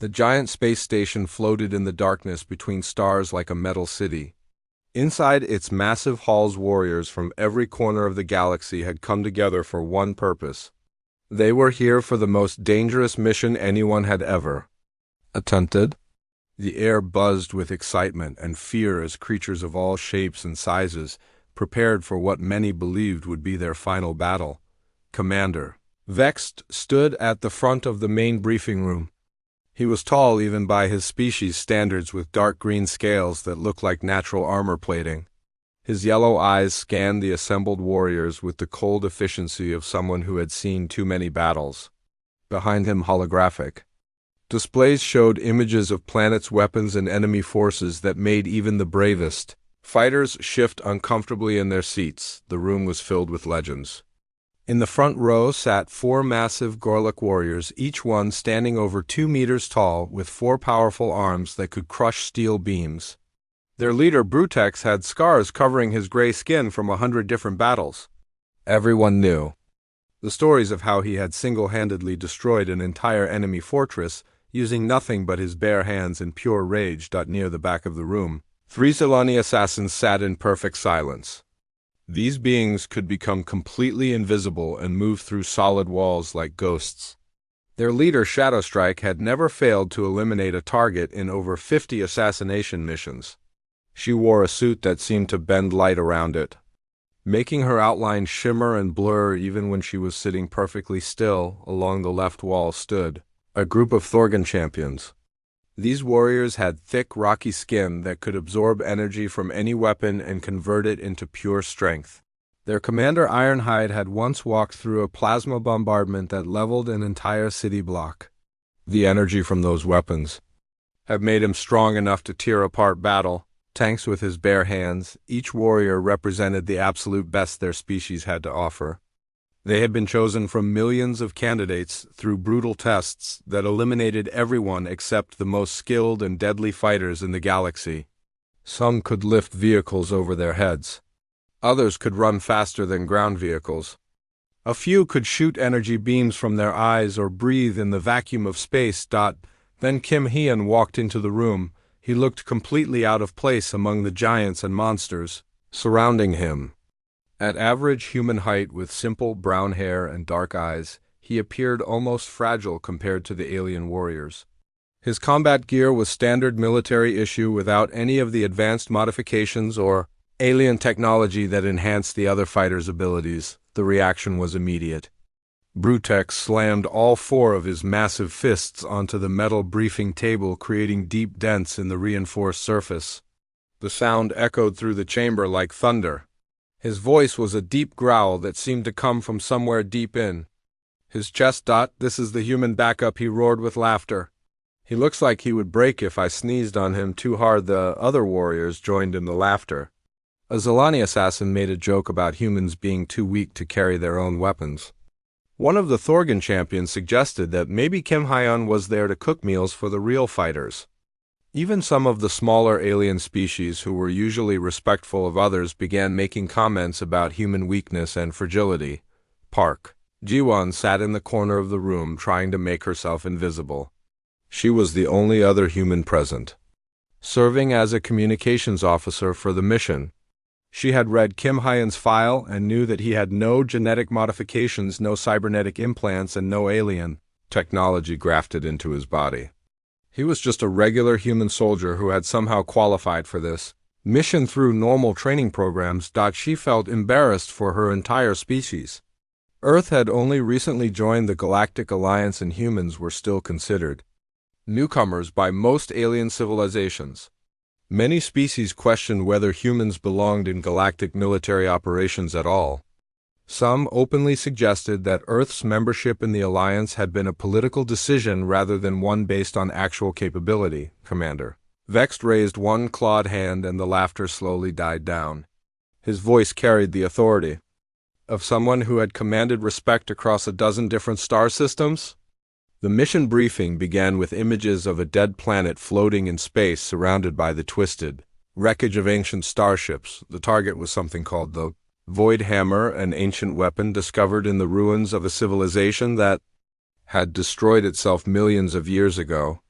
The giant space station floated in the darkness between stars like a metal city. Inside its massive halls, warriors from every corner of the galaxy had come together for one purpose. They were here for the most dangerous mission anyone had ever attempted. The air buzzed with excitement and fear as creatures of all shapes and sizes prepared for what many believed would be their final battle. Commander Vext stood at the front of the main briefing room. He was tall even by his species standards, with dark green scales that looked like natural armor plating. His yellow eyes scanned the assembled warriors with the cold efficiency of someone who had seen too many battles. Behind him, holographic displays showed images of planets, weapons, and enemy forces that made even the bravest fighters shift uncomfortably in their seats. The room was filled with legends. In the front row sat 4 massive Gorlick warriors, each one standing over 2 meters tall, with 4 powerful arms that could crush steel beams. Their leader, Brutex, had scars covering his gray skin from 100 different battles. Everyone knew the stories of how he had single-handedly destroyed an entire enemy fortress using nothing but his bare hands in pure rage. Near the back of the room, 3 Zilani assassins sat in perfect silence. These beings could become completely invisible and move through solid walls like ghosts. Their leader, Shadowstrike, had never failed to eliminate a target in over 50 assassination missions. She wore a suit that seemed to bend light around it, making her outline shimmer and blur even when she was sitting perfectly still. Along the left wall stood a group of Thorgan champions. These warriors had thick, rocky skin that could absorb energy from any weapon and convert it into pure strength. Their commander, Ironhide, had once walked through a plasma bombardment that leveled an entire city block. The energy from those weapons had made him strong enough to tear apart battle tanks with his bare hands. Each warrior represented the absolute best their species had to offer. They had been chosen from millions of candidates through brutal tests that eliminated everyone except the most skilled and deadly fighters in the galaxy. Some could lift vehicles over their heads. Others could run faster than ground vehicles. A few could shoot energy beams from their eyes or breathe in the vacuum of space. Then Kim Hyun walked into the room. He looked completely out of place among the giants and monsters surrounding him. At average human height, with simple brown hair and dark eyes, he appeared almost fragile compared to the alien warriors. His combat gear was standard military issue without any of the advanced modifications or alien technology that enhanced the other fighters' abilities. The reaction was immediate. Brutex slammed all 4 of his massive fists onto the metal briefing table, creating deep dents in the reinforced surface. The sound echoed through the chamber like thunder. His voice was a deep growl that seemed to come from somewhere deep in his chest. "This is the human backup," he roared with laughter. "He looks like he would break if I sneezed on him too hard." The other warriors joined in the laughter. A Zilani assassin made a joke about humans being too weak to carry their own weapons. One of the Thorgan champions suggested that maybe Kim Hyun was there to cook meals for the real fighters. Even some of the smaller alien species, who were usually respectful of others, began making comments about human weakness and fragility. Park Ji-won sat in the corner of the room, trying to make herself invisible. She was the only other human present, serving as a communications officer for the mission. She had read Kim Hyun's file and knew that he had no genetic modifications, no cybernetic implants, and no alien technology grafted into his body. He was just a regular human soldier who had somehow qualified for this mission through normal training programs. She felt embarrassed for her entire species. Earth had only recently joined the Galactic Alliance, and humans were still considered newcomers by most alien civilizations. Many species questioned whether humans belonged in galactic military operations at all. Some openly suggested that Earth's membership in the Alliance had been a political decision rather than one based on actual capability. Commander Vext raised one clawed hand, and the laughter slowly died down. His voice carried the authority of someone who had commanded respect across a dozen different star systems. The mission briefing began with images of a dead planet floating in space surrounded by the twisted wreckage of ancient starships. The target was something called the Void Hammer, an ancient weapon discovered in the ruins of a civilization that had destroyed itself millions of years ago.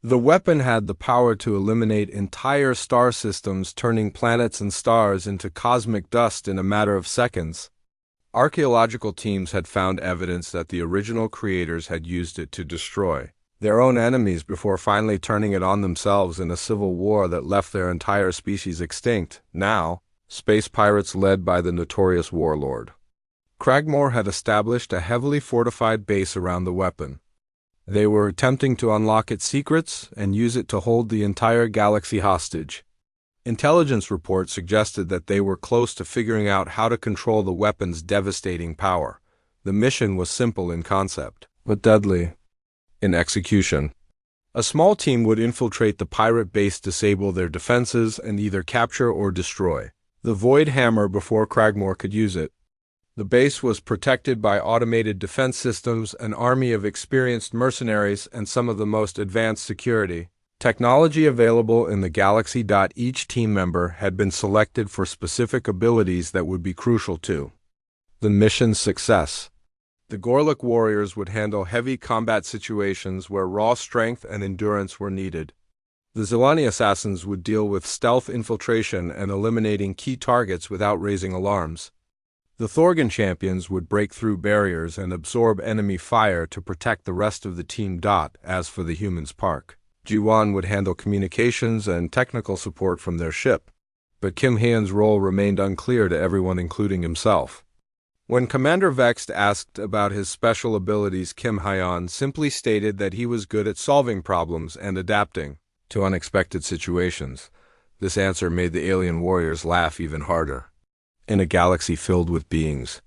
The weapon had the power to eliminate entire star systems, turning planets and stars into cosmic dust in a matter of seconds. Archaeological teams had found evidence that the original creators had used it to destroy their own enemies before finally turning it on themselves in a civil war that left their entire species extinct. Now, space pirates led by the notorious warlord Cragmore had established a heavily fortified base around the weapon. They were attempting to unlock its secrets and use it to hold the entire galaxy hostage. Intelligence reports suggested that they were close to figuring out how to control the weapon's devastating power. The mission was simple in concept, but deadly in execution. A small team would infiltrate the pirate base, disable their defenses, and either capture or destroy the Void Hammer before Cragmore could use it. The base was protected by automated defense systems, an army of experienced mercenaries, and some of the most advanced security technology available in the galaxy. Each team member had been selected for specific abilities that would be crucial to the mission's success. The Gorlick warriors would handle heavy combat situations where raw strength and endurance were needed. The Zilani assassins would deal with stealth infiltration and eliminating key targets without raising alarms. The Thorgan champions would break through barriers and absorb enemy fire to protect the rest of the team. As for the humans, Park Ji-won would handle communications and technical support from their ship, but Kim Hyeon's role remained unclear to everyone, including himself. When Commander Vexed asked about his special abilities, Kim Hyeon simply stated that he was good at solving problems and adapting to unexpected situations. This answer made the alien warriors laugh even harder. In a galaxy filled with beings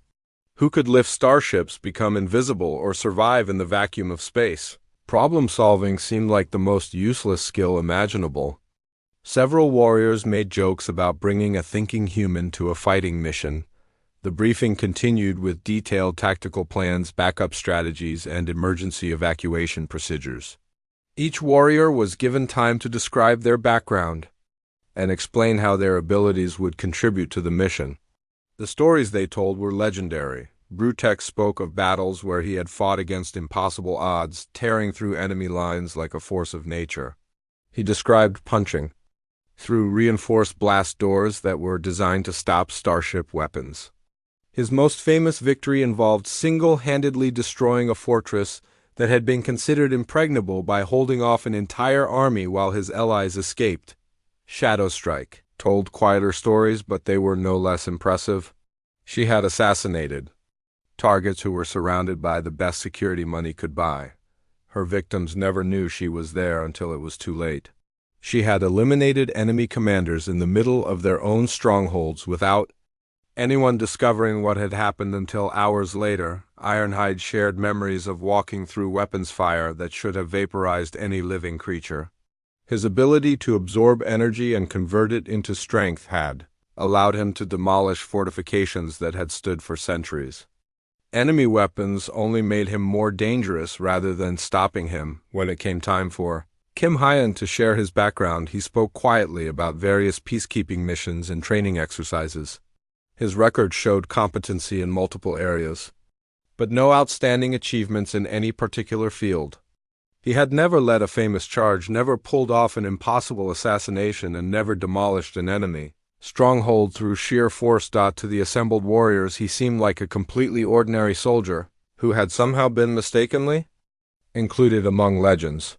who could lift starships, become invisible, or survive in the vacuum of space, problem-solving seemed like the most useless skill imaginable. Several warriors made jokes about bringing a thinking human to a fighting mission. The briefing continued with detailed tactical plans, backup strategies, and emergency evacuation procedures. Each warrior was given time to describe their background and explain how their abilities would contribute to the mission. The stories they told were legendary. Brutek spoke of battles where he had fought against impossible odds, tearing through enemy lines like a force of nature. He described punching through reinforced blast doors that were designed to stop starship weapons. His most famous victory involved single-handedly destroying a fortress that had been considered impregnable by holding off an entire army while his allies escaped. Shadow Strike told quieter stories, but they were no less impressive. She had assassinated targets who were surrounded by the best security money could buy. Her victims never knew she was there until it was too late. She had eliminated enemy commanders in the middle of their own strongholds without anyone discovering what had happened until hours later. Ironhide shared memories of walking through weapons fire that should have vaporized any living creature. His ability to absorb energy and convert it into strength had allowed him to demolish fortifications that had stood for centuries. Enemy weapons only made him more dangerous rather than stopping him. When it came time for Kim Hyeon to share his background, he spoke quietly about various peacekeeping missions and training exercises. His record showed competency in multiple areas, but no outstanding achievements in any particular field. He had never led a famous charge, never pulled off an impossible assassination, and never demolished an enemy stronghold through sheer force. To the assembled warriors, he seemed like a completely ordinary soldier who had somehow been mistakenly included among legends.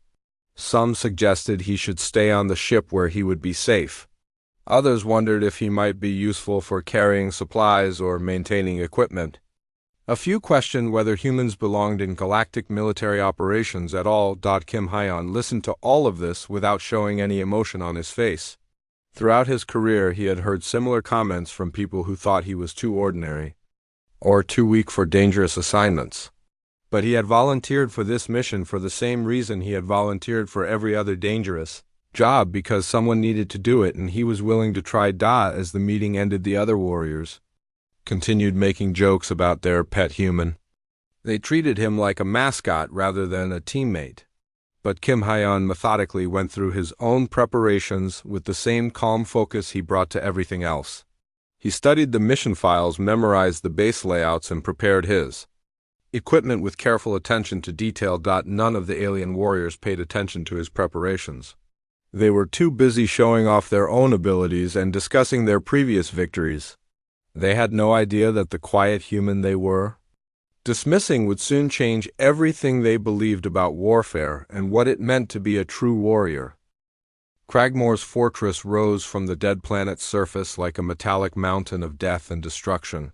Some suggested he should stay on the ship where he would be safe. Others wondered if he might be useful for carrying supplies or maintaining equipment. A few questioned whether humans belonged in galactic military operations at all. Kim Hyeon listened to all of this without showing any emotion on his face. Throughout his career, he had heard similar comments from people who thought he was too ordinary or too weak for dangerous assignments. But he had volunteered for this mission for the same reason he had volunteered for every other dangerous job, because someone needed to do it, and he was willing to try. As the meeting ended, the other warriors continued making jokes about their pet human. They treated him like a mascot rather than a teammate. But Kim Hyeon methodically went through his own preparations with the same calm focus he brought to everything else. He studied the mission files, memorized the base layouts, and prepared his equipment with careful attention to detail. None of the alien warriors paid attention to his preparations. They were too busy showing off their own abilities and discussing their previous victories. They had no idea that the quiet human they were dismissing would soon change everything they believed about warfare and what it meant to be a true warrior. Cragmore's fortress rose from the dead planet's surface like a metallic mountain of death and destruction.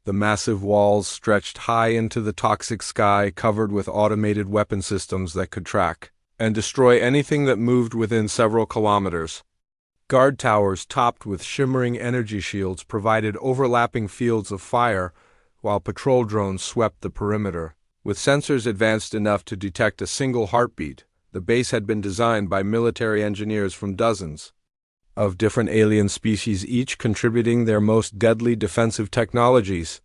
The massive walls stretched high into the toxic sky, covered with automated weapon systems that could track and destroy anything that moved within several kilometers. Guard towers topped with shimmering energy shields provided overlapping fields of fire, while patrol drones swept the perimeter. With sensors advanced enough to detect a single heartbeat, the base had been designed by military engineers from dozens of different alien species, each contributing their most deadly defensive technologies.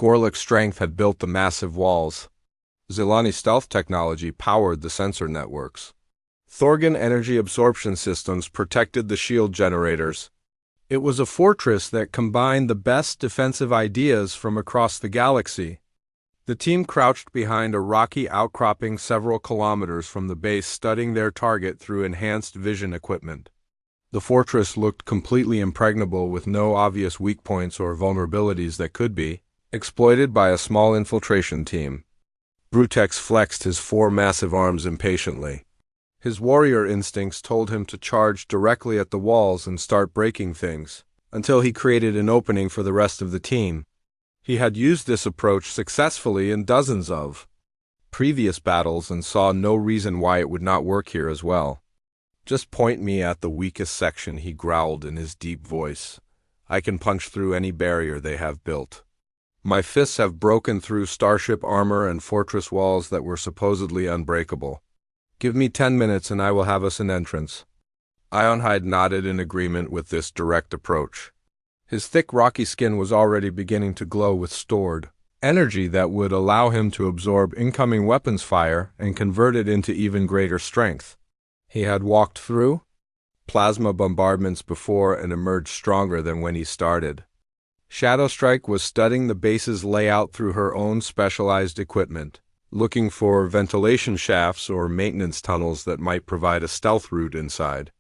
Gorlick's strength had built the massive walls. Zilani's stealth technology powered the sensor networks. Thorgan energy absorption systems protected the shield generators. It was a fortress that combined the best defensive ideas from across the galaxy. The team crouched behind a rocky outcropping several kilometers from the base, studying their target through enhanced vision equipment. The fortress looked completely impregnable, with no obvious weak points or vulnerabilities that could be exploited by a small infiltration team. Brutex flexed his 4 massive arms impatiently. His warrior instincts told him to charge directly at the walls and start breaking things, until he created an opening for the rest of the team. He had used this approach successfully in dozens of previous battles and saw no reason why it would not work here as well. "Just point me at the weakest section," he growled in his deep voice. "I can punch through any barrier they have built. My fists have broken through starship armor and fortress walls that were supposedly unbreakable. Give me 10 minutes and I will have us an entrance." Ironhide nodded in agreement with this direct approach. His thick, rocky skin was already beginning to glow with stored energy that would allow him to absorb incoming weapons fire and convert it into even greater strength. He had walked through plasma bombardments before and emerged stronger than when he started. Shadowstrike was studying the base's layout through her own specialized equipment, looking for ventilation shafts or maintenance tunnels that might provide a stealth route inside.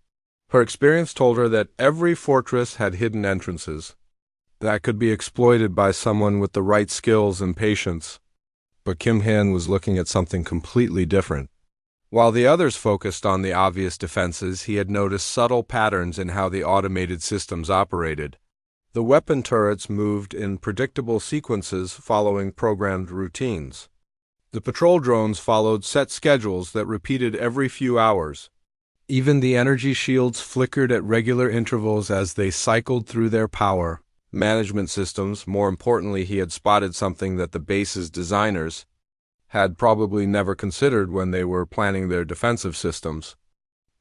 Her experience told her that every fortress had hidden entrances that could be exploited by someone with the right skills and patience. But Kim Han was looking at something completely different. While the others focused on the obvious defenses, he had noticed subtle patterns in how the automated systems operated. The weapon turrets moved in predictable sequences following programmed routines. The patrol drones followed set schedules that repeated every few hours. Even the energy shields flickered at regular intervals as they cycled through their power management systems. More importantly, he had spotted something that the base's designers had probably never considered when they were planning their defensive systems.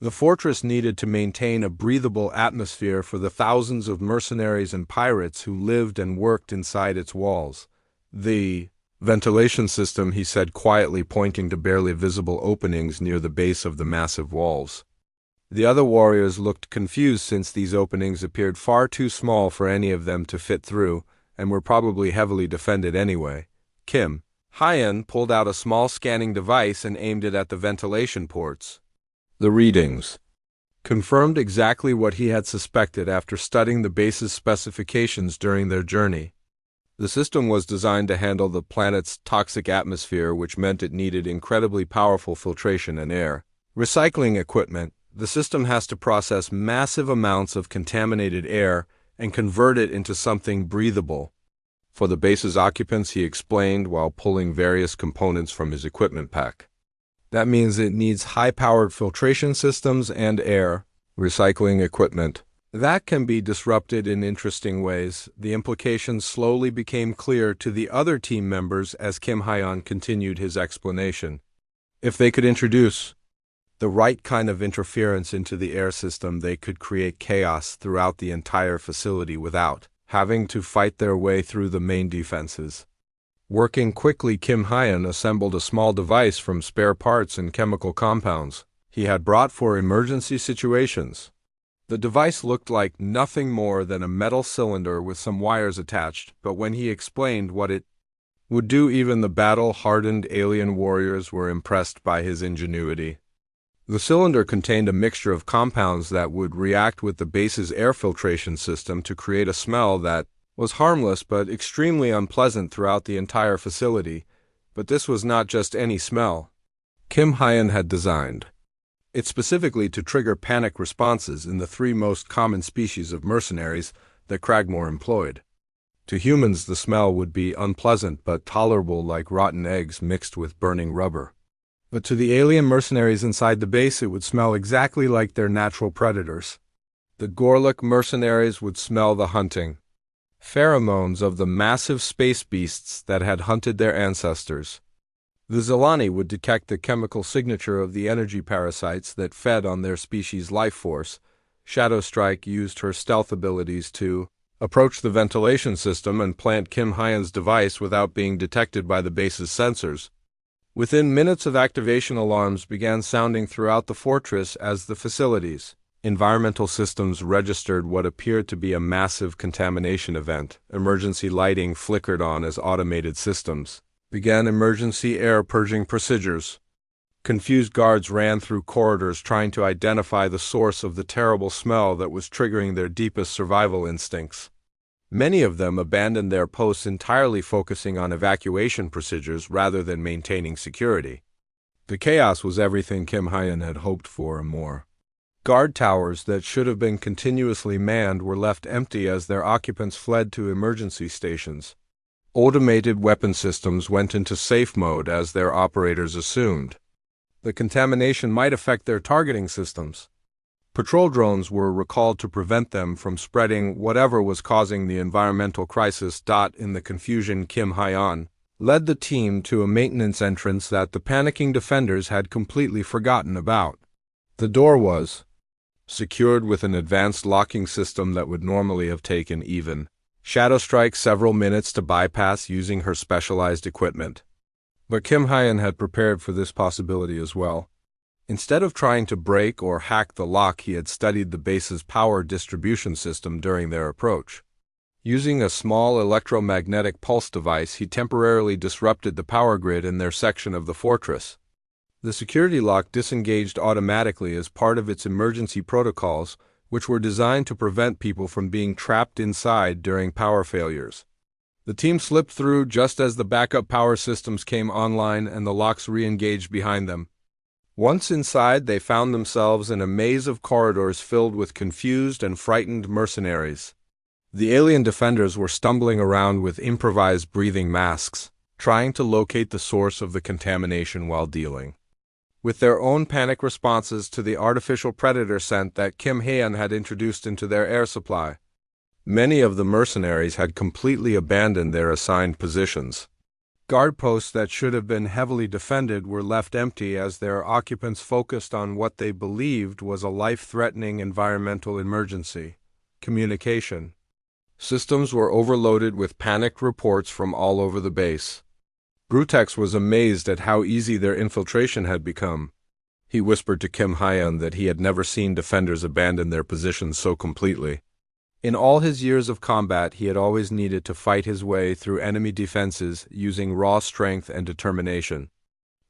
The fortress needed to maintain a breathable atmosphere for the thousands of mercenaries and pirates who lived and worked inside its walls. "The ventilation system," he said quietly, pointing to barely visible openings near the base of the massive walls. The other warriors looked confused, since these openings appeared far too small for any of them to fit through, and were probably heavily defended anyway. Kim Han pulled out a small scanning device and aimed it at the ventilation ports. The readings confirmed exactly what he had suspected after studying the base's specifications during their journey. The system was designed to handle the planet's toxic atmosphere, which meant it needed incredibly powerful filtration and air recycling equipment. The system has to process massive amounts of contaminated air and convert it into something breathable for the base's occupants, he explained while pulling various components from his equipment pack. That means it needs high-powered filtration systems and air recycling equipment. That can be disrupted in interesting ways. The implications slowly became clear to the other team members as Kim Han continued his explanation. If they could introduce the right kind of interference into the air system, they could create chaos throughout the entire facility without having to fight their way through the main defenses. Working quickly, Kim Han assembled a small device from spare parts and chemical compounds he had brought for emergency situations. The device looked like nothing more than a metal cylinder with some wires attached, but when he explained what it would do. Even the battle-hardened alien warriors were impressed by his ingenuity. The cylinder contained a mixture of compounds that would react with the base's air filtration system to create a smell that was harmless but extremely unpleasant throughout the entire facility. But this was not just any smell. Kim Hyan had designed it specifically to trigger panic responses in the three most common species of mercenaries that Cragmore employed. To humans, the smell would be unpleasant but tolerable, like rotten eggs mixed with burning rubber. But to the alien mercenaries inside the base, it would smell exactly like their natural predators. The Gorlek mercenaries would smell the hunting pheromones of the massive space beasts that had hunted their ancestors. The Zelani would detect the chemical signature of the energy parasites that fed on their species' life force. Shadowstrike used her stealth abilities to approach the ventilation system and plant Kim Hyan's device without being detected by the base's sensors. Within minutes of activation, alarms began sounding throughout the fortress as the facility's environmental systems registered what appeared to be a massive contamination event. Emergency lighting flickered on as automated systems began emergency air purging procedures. Confused guards ran through corridors trying to identify the source of the terrible smell that was triggering their deepest survival instincts. Many of them abandoned their posts entirely, focusing on evacuation procedures rather than maintaining security. The chaos was everything Kim Hyan had hoped for and more. Guard towers that should have been continuously manned were left empty as their occupants fled to emergency stations. Automated weapon systems went into safe mode as their operators assumed the contamination might affect their targeting systems. Patrol drones were recalled to prevent them from spreading whatever was causing the environmental crisis. In the confusion, Kim Hyan led the team to a maintenance entrance that the panicking defenders had completely forgotten about. The door was secured with an advanced locking system that would normally have taken even Shadowstrike several minutes to bypass using her specialized equipment. But Kim Hyan had prepared for this possibility as well. Instead of trying to break or hack the lock, he had studied the base's power distribution system during their approach. Using a small electromagnetic pulse device, he temporarily disrupted the power grid in their section of the fortress. The security lock disengaged automatically as part of its emergency protocols, which were designed to prevent people from being trapped inside during power failures. The team slipped through just as the backup power systems came online and the locks re-engaged behind them. Once inside, they found themselves in a maze of corridors filled with confused and frightened mercenaries. The alien defenders were stumbling around with improvised breathing masks, trying to locate the source of the contamination while dealing with their own panic responses to the artificial predator scent that Kim Hyan had introduced into their air supply. Many of the mercenaries had completely abandoned their assigned positions. Guard posts that should have been heavily defended were left empty as their occupants focused on what they believed was a life-threatening environmental emergency. Communication systems were overloaded with panicked reports from all over the base. Brutex was amazed at how easy their infiltration had become. He whispered to Kim Hyan that he had never seen defenders abandon their positions so completely. In all his years of combat, he had always needed to fight his way through enemy defenses using raw strength and determination.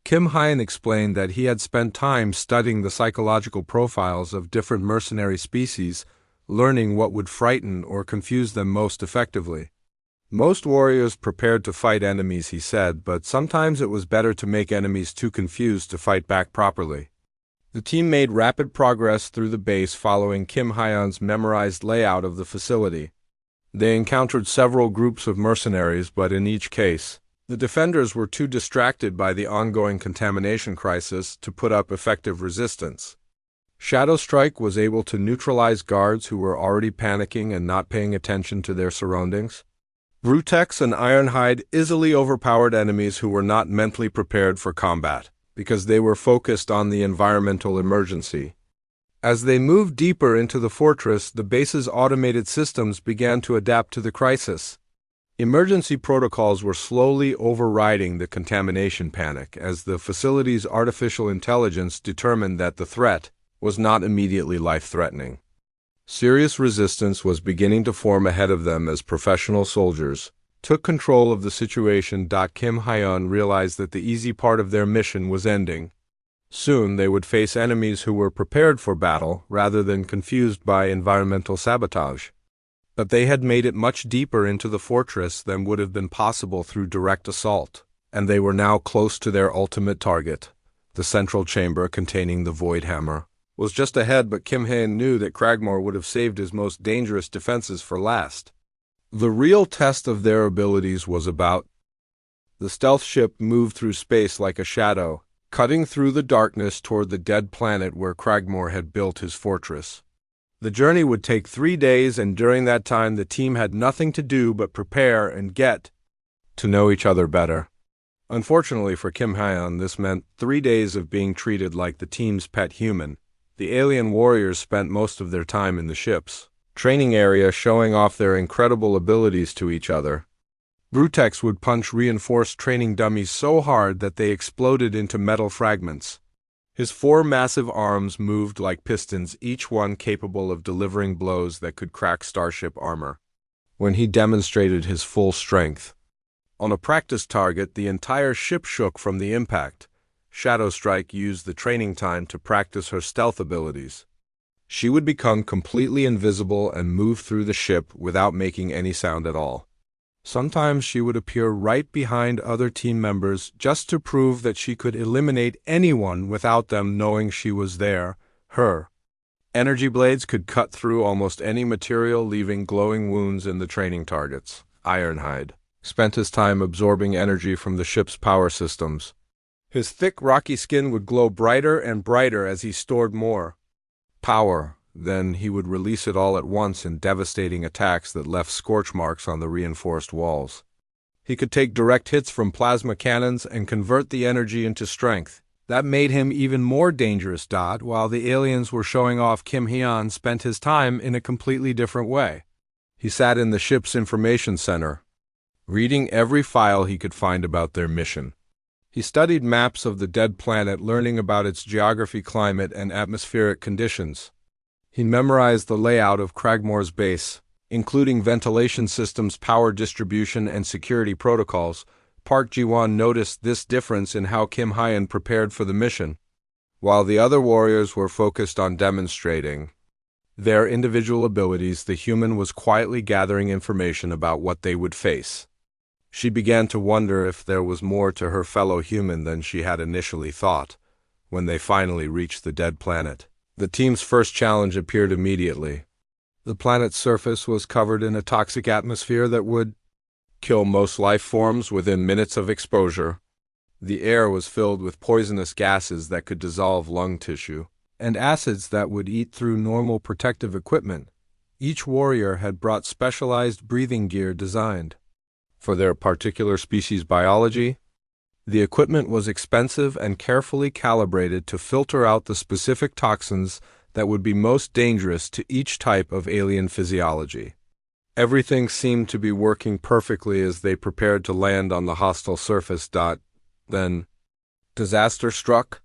Kim Hyan explained that he had spent time studying the psychological profiles of different mercenary species, learning what would frighten or confuse them most effectively. Most warriors prepared to fight enemies, he said, but sometimes it was better to make enemies too confused to fight back properly. The team made rapid progress through the base following Kim Hyan's memorized layout of the facility. They encountered several groups of mercenaries, but in each case, the defenders were too distracted by the ongoing contamination crisis to put up effective resistance. Shadowstrike was able to neutralize guards who were already panicking and not paying attention to their surroundings. Brutex and Ironhide easily overpowered enemies who were not mentally prepared for combat, because they were focused on the environmental emergency. As they moved deeper into the fortress, the base's automated systems began to adapt to the crisis. Emergency protocols were slowly overriding the contamination panic as the facility's artificial intelligence determined that the threat was not immediately life-threatening. Serious resistance was beginning to form ahead of them as professional soldiers, took control of the situation. Kim Hyun realized that the easy part of their mission was ending. Soon they would face enemies who were prepared for battle rather than confused by environmental sabotage. But they had made it much deeper into the fortress than would have been possible through direct assault, and they were now close to their ultimate target. The central chamber containing the Void Hammer was just ahead, but Kim Hyun knew that Cragmore would have saved his most dangerous defenses for last. The real test of their abilities was about. The stealth ship moved through space like a shadow, cutting through the darkness toward the dead planet where Cragmore had built his fortress. The journey would take 3 days, and during that time the team had nothing to do but prepare and get to know each other better. Unfortunately for Kim Hyun, this meant 3 days of being treated like the team's pet human. The alien warriors spent most of their time in the ship's training area showing off their incredible abilities to each other. Brutex would punch reinforced training dummies so hard that they exploded into metal fragments. His 4 massive arms moved like pistons, each one capable of delivering blows that could crack starship armor. When he demonstrated his full strength on a practice target, the entire ship shook from the impact. Shadowstrike used the training time to practice her stealth abilities. She would become completely invisible and move through the ship without making any sound at all. Sometimes she would appear right behind other team members just to prove that she could eliminate anyone without them knowing she was there. Her energy blades could cut through almost any material, leaving glowing wounds in the training targets. Ironhide spent his time absorbing energy from the ship's power systems. His thick, rocky skin would glow brighter and brighter as he stored more power. Then he would release it all at once in devastating attacks that left scorch marks on the reinforced walls. He could take direct hits from plasma cannons and convert the energy into strength. That made him even more dangerous. While the aliens were showing off, Kim Hyun spent his time in a completely different way. He sat in the ship's information center, reading every file he could find about their mission. He studied maps of the dead planet, learning about its geography, climate, and atmospheric conditions. He memorized the layout of Cragmore's base, including ventilation systems, power distribution, and security protocols. Park Ji-won noticed this difference in how Kim Hyun prepared for the mission. While the other warriors were focused on demonstrating their individual abilities, the human was quietly gathering information about what they would face. She began to wonder if there was more to her fellow human than she had initially thought. When they finally reached the dead planet, the team's first challenge appeared immediately. The planet's surface was covered in a toxic atmosphere that would kill most life forms within minutes of exposure. The air was filled with poisonous gases that could dissolve lung tissue, and acids that would eat through normal protective equipment. Each warrior had brought specialized breathing gear designed for their particular species biology. The equipment was expensive and carefully calibrated to filter out the specific toxins that would be most dangerous to each type of alien physiology. Everything seemed to be working perfectly as they prepared to land on the hostile surface. Then, disaster struck.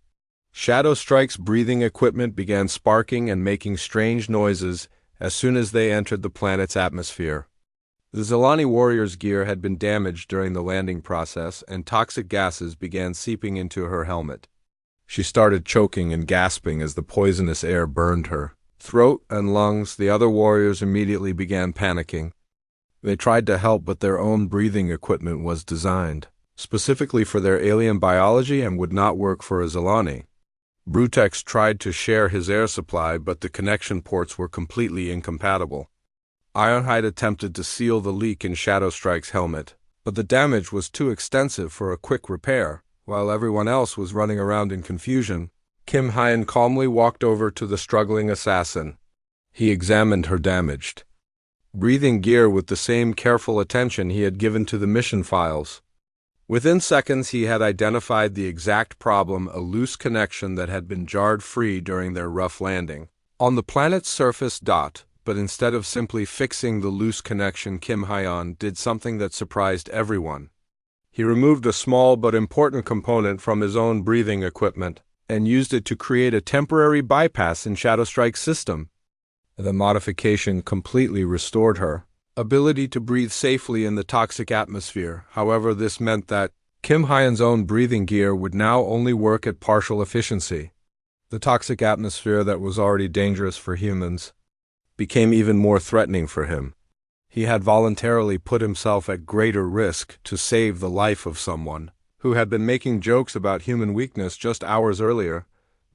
Shadowstrike's breathing equipment began sparking and making strange noises as soon as they entered the planet's atmosphere. The Zilani warrior's gear had been damaged during the landing process, and toxic gases began seeping into her helmet. She started choking and gasping as the poisonous air burned her throat and lungs. The other warriors immediately began panicking. They tried to help, but their own breathing equipment was designed specifically for their alien biology and would not work for a Zilani. Brutex tried to share his air supply, but the connection ports were completely incompatible. Ironhide attempted to seal the leak in Shadowstrike's helmet, but the damage was too extensive for a quick repair. While everyone else was running around in confusion, Kim Hyun calmly walked over to the struggling assassin. He examined her damaged breathing gear with the same careful attention he had given to the mission files. Within seconds, he had identified the exact problem: a loose connection that had been jarred free during their rough landing on the planet's surface. But instead of simply fixing the loose connection, Kim Hyun did something that surprised everyone. He removed a small but important component from his own breathing equipment and used it to create a temporary bypass in Shadowstrike's system. The modification completely restored her ability to breathe safely in the toxic atmosphere. However, this meant that Kim Hyan's own breathing gear would now only work at partial efficiency. The toxic atmosphere that was already dangerous for humans became even more threatening for him. He had voluntarily put himself at greater risk to save the life of someone who had been making jokes about human weakness just hours earlier.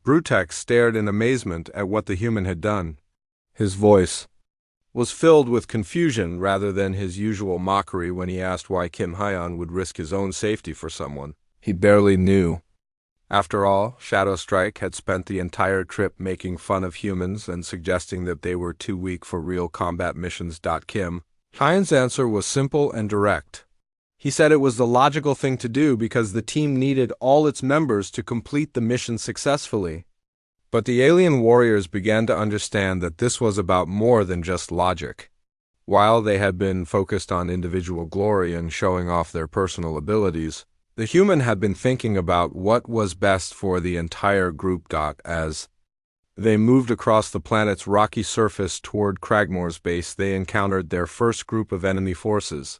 Brutex stared in amazement at what the human had done. His voice was filled with confusion rather than his usual mockery when he asked why Kim Hyan would risk his own safety for someone he barely knew. After all, Shadow Strike had spent the entire trip making fun of humans and suggesting that they were too weak for real combat missions. Kim Hyan's answer was simple and direct. He said it was the logical thing to do because the team needed all its members to complete the mission successfully. But the alien warriors began to understand that this was about more than just logic. While they had been focused on individual glory and showing off their personal abilities, the human had been thinking about what was best for the entire group. As they moved across the planet's rocky surface toward Cragmore's base, they encountered their first group of enemy forces.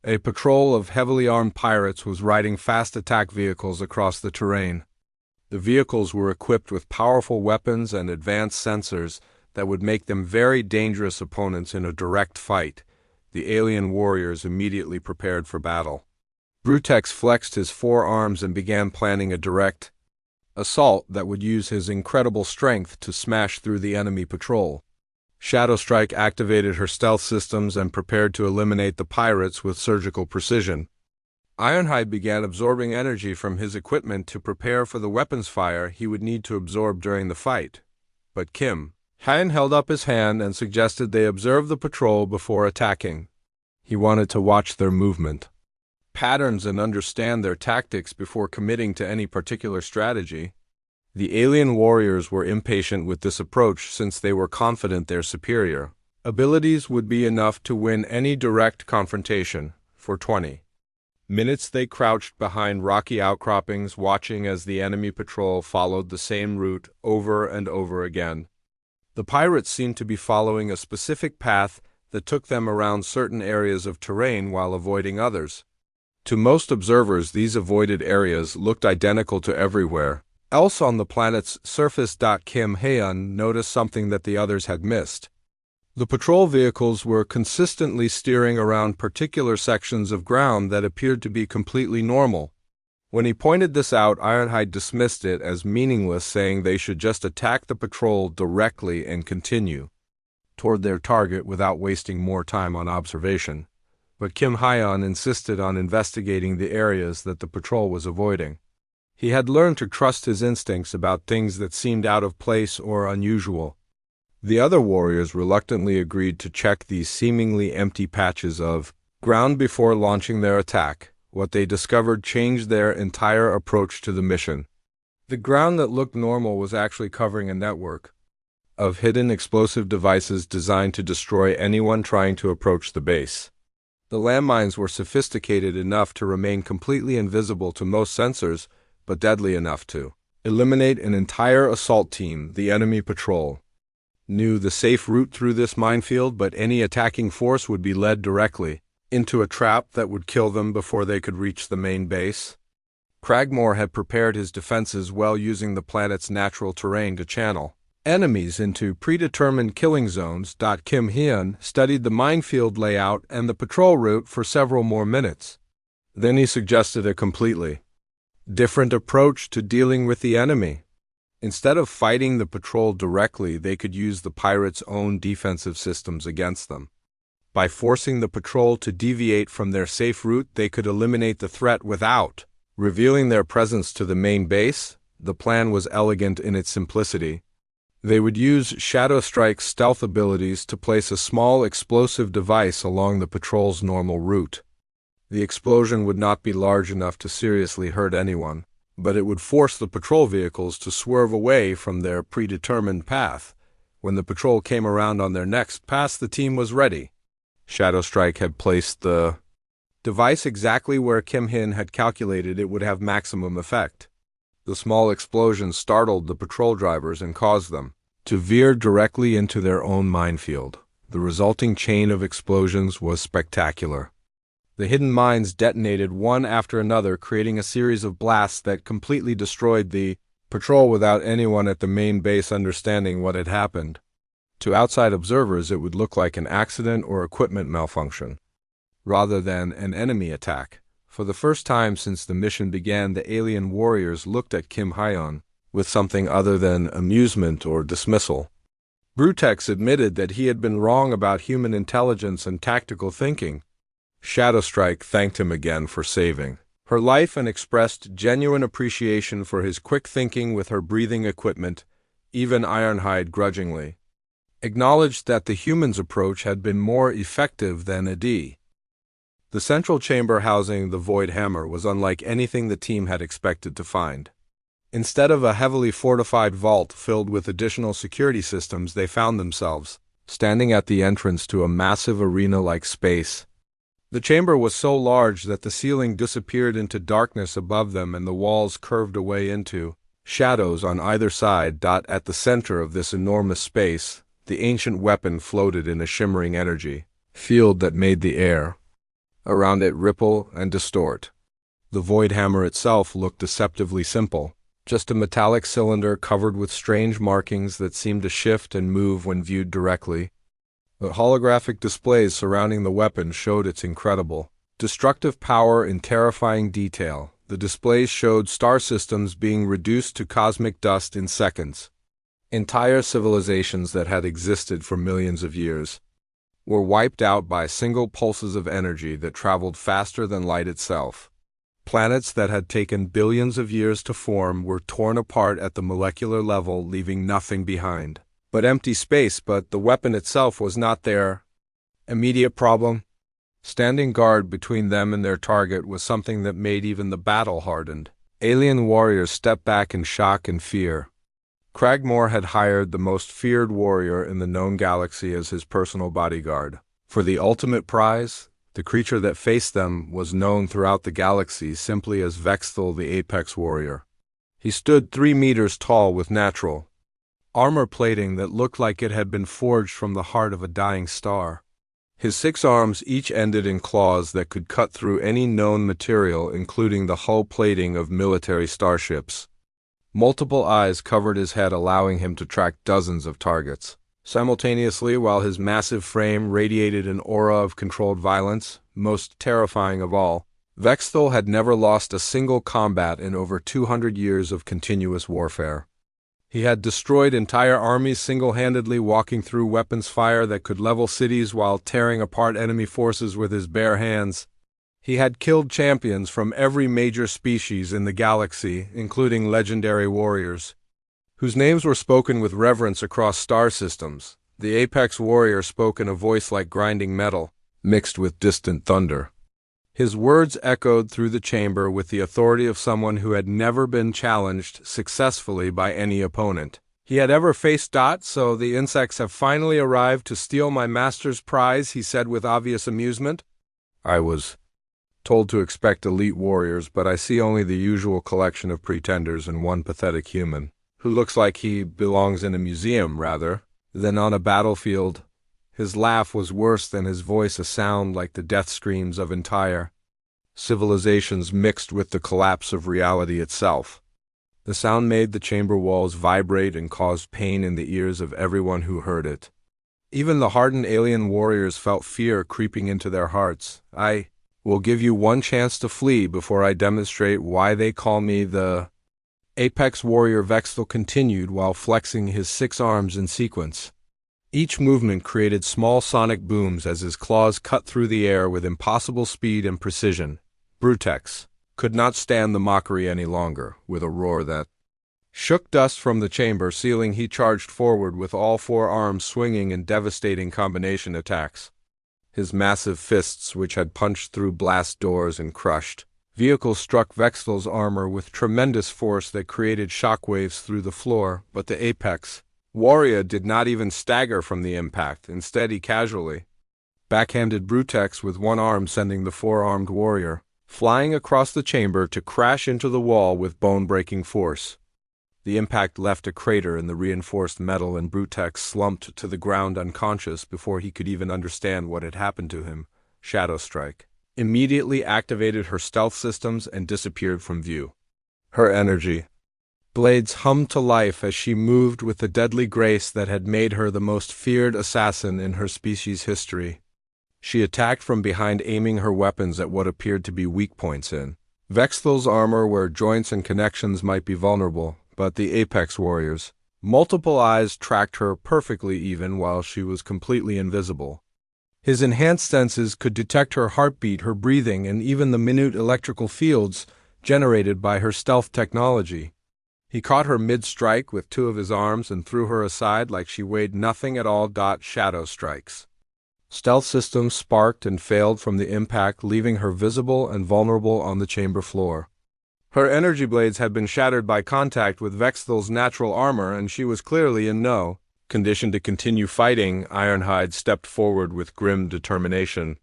A patrol of heavily armed pirates was riding fast attack vehicles across the terrain. The vehicles were equipped with powerful weapons and advanced sensors that would make them very dangerous opponents in a direct fight. The alien warriors immediately prepared for battle. Brutex flexed his forearms and began planning a direct assault that would use his incredible strength to smash through the enemy patrol. Shadow Strike activated her stealth systems and prepared to eliminate the pirates with surgical precision. Ironhide began absorbing energy from his equipment to prepare for the weapons fire he would need to absorb during the fight. But Kim Hyan held up his hand and suggested they observe the patrol before attacking. He wanted to watch their movement patterns and understand their tactics before committing to any particular strategy. The alien warriors were impatient with this approach since they were confident their superior abilities would be enough to win any direct confrontation. For 20 minutes they crouched behind rocky outcroppings, watching as the enemy patrol followed the same route over and over again. The pirates seemed to be following a specific path that took them around certain areas of terrain while avoiding others. To most observers, these avoided areas looked identical to everywhere else on the planet's surface. Kim Hyan noticed something that the others had missed. The patrol vehicles were consistently steering around particular sections of ground that appeared to be completely normal. When he pointed this out, Ironhide dismissed it as meaningless, saying they should just attack the patrol directly and continue toward their target without wasting more time on observation. But Kim Hyan insisted on investigating the areas that the patrol was avoiding. He had learned to trust his instincts about things that seemed out of place or unusual. The other warriors reluctantly agreed to check these seemingly empty patches of ground before launching their attack. What they discovered changed their entire approach to the mission. The ground that looked normal was actually covering a network of hidden explosive devices designed to destroy anyone trying to approach the base. The landmines were sophisticated enough to remain completely invisible to most sensors, but deadly enough to eliminate an entire assault team. The enemy patrol knew the safe route through this minefield, but any attacking force would be led directly into a trap that would kill them before they could reach the main base. Cragmore had prepared his defenses well, using the planet's natural terrain to channel enemies into predetermined killing zones. Kim Hyan studied the minefield layout and the patrol route for several more minutes. Then he suggested a completely different approach to dealing with the enemy. Instead of fighting the patrol directly, they could use the pirates' own defensive systems against them. By forcing the patrol to deviate from their safe route, they could eliminate the threat without revealing their presence to the main base. The plan was elegant in its simplicity. They would use Shadow Strike's stealth abilities to place a small explosive device along the patrol's normal route. The explosion would not be large enough to seriously hurt anyone, but it would force the patrol vehicles to swerve away from their predetermined path. When the patrol came around on their next pass, the team was ready. Shadow Strike had placed the device exactly where Kim Hyan had calculated it would have maximum effect. The small explosion startled the patrol drivers and caused them to veer directly into their own minefield. The resulting chain of explosions was spectacular. The hidden mines detonated one after another, creating a series of blasts that completely destroyed the patrol without anyone at the main base understanding what had happened. To outside observers, it would look like an accident or equipment malfunction, rather than an enemy attack. For the first time since the mission began, the alien warriors looked at Kim Hyon with something other than amusement or dismissal. Brutex admitted that he had been wrong about human intelligence and tactical thinking. Shadowstrike thanked him again for saving her life and expressed genuine appreciation for his quick thinking with her breathing equipment. Even Ironhide grudgingly acknowledged that the humans' approach had been more effective than AD. The central chamber housing the Void Hammer was unlike anything the team had expected to find. Instead of a heavily fortified vault filled with additional security systems, they found themselves standing at the entrance to a massive arena-like space. The chamber was so large that the ceiling disappeared into darkness above them and the walls curved away into shadows on either side. At the center of this enormous space, the ancient weapon floated in a shimmering energy field that made the air around it ripple and distort. The Void Hammer itself looked deceptively simple, just a metallic cylinder covered with strange markings that seemed to shift and move when viewed directly. The holographic displays surrounding the weapon showed its incredible, destructive power in terrifying detail. The displays showed star systems being reduced to cosmic dust in seconds. Entire civilizations that had existed for millions of years were wiped out by single pulses of energy that traveled faster than light itself. Planets that had taken billions of years to form were torn apart at the molecular level, leaving nothing behind but empty space. But the weapon itself was not their immediate problem. Standing guard between them and their target was something that made even the battle hardened. Alien warriors stepped back in shock and fear. Cragmore had hired the most feared warrior in the known galaxy as his personal bodyguard. For the ultimate prize, the creature that faced them was known throughout the galaxy simply as Vexthal the Apex Warrior. He stood 3 meters tall with natural armor plating that looked like it had been forged from the heart of a dying star. His 6 arms each ended in claws that could cut through any known material, including the hull plating of military starships. Multiple eyes covered his head, allowing him to track dozens of targets simultaneously, while his massive frame radiated an aura of controlled violence. Most terrifying of all, Vexthal had never lost a single combat in over 200 years of continuous warfare. He had destroyed entire armies single-handedly, walking through weapons fire that could level cities while tearing apart enemy forces with his bare hands. He had killed champions from every major species in the galaxy, including legendary warriors, whose names were spoken with reverence across star systems. The Apex Warrior spoke in a voice like grinding metal, mixed with distant thunder. His words echoed through the chamber with the authority of someone who had never been challenged successfully by any opponent he had ever faced. So the insects have finally arrived to steal my master's prize, he said with obvious amusement. I was told to expect elite warriors, but I see only the usual collection of pretenders and one pathetic human, who looks like he belongs in a museum rather than on a battlefield. His laugh was worse than his voice, a sound like the death screams of entire civilizations mixed with the collapse of reality itself. The sound made the chamber walls vibrate and caused pain in the ears of everyone who heard it. Even the hardened alien warriors felt fear creeping into their hearts. I will give you one chance to flee before I demonstrate why they call me the Apex Warrior, Vexthal continued while flexing his 6 arms in sequence. Each movement created small sonic booms as his claws cut through the air with impossible speed and precision. Brutex could not stand the mockery any longer. With a roar that shook dust from the chamber ceiling, he charged forward with all 4 arms swinging in devastating combination attacks. His massive fists, which had punched through blast doors and crushed vehicles, struck Vexthal's armor with tremendous force that created shockwaves through the floor, but the Apex Warrior did not even stagger from the impact. Instead, he casually backhanded Brutex with 1 arm, sending the 4-armed warrior flying across the chamber to crash into the wall with bone-breaking force. The impact left a crater in the reinforced metal and Brutex slumped to the ground unconscious before he could even understand what had happened to him. Shadow Strike immediately activated her stealth systems and disappeared from view. Her energy blades hummed to life as she moved with the deadly grace that had made her the most feared assassin in her species' history. She attacked from behind, aiming her weapons at what appeared to be weak points in Vexthal's armor, where joints and connections might be vulnerable, but the Apex Warriors' multiple eyes tracked her perfectly even while she was completely invisible. His enhanced senses could detect her heartbeat, her breathing, and even the minute electrical fields generated by her stealth technology. He caught her mid-strike with two of his arms and threw her aside like she weighed nothing at all. Shadow Strikes stealth systems sparked and failed from the impact, leaving her visible and vulnerable on the chamber floor. Her energy blades had been shattered by contact with Vexthal's natural armor, and she was clearly in no condition to continue fighting. Ironhide stepped forward with grim determination.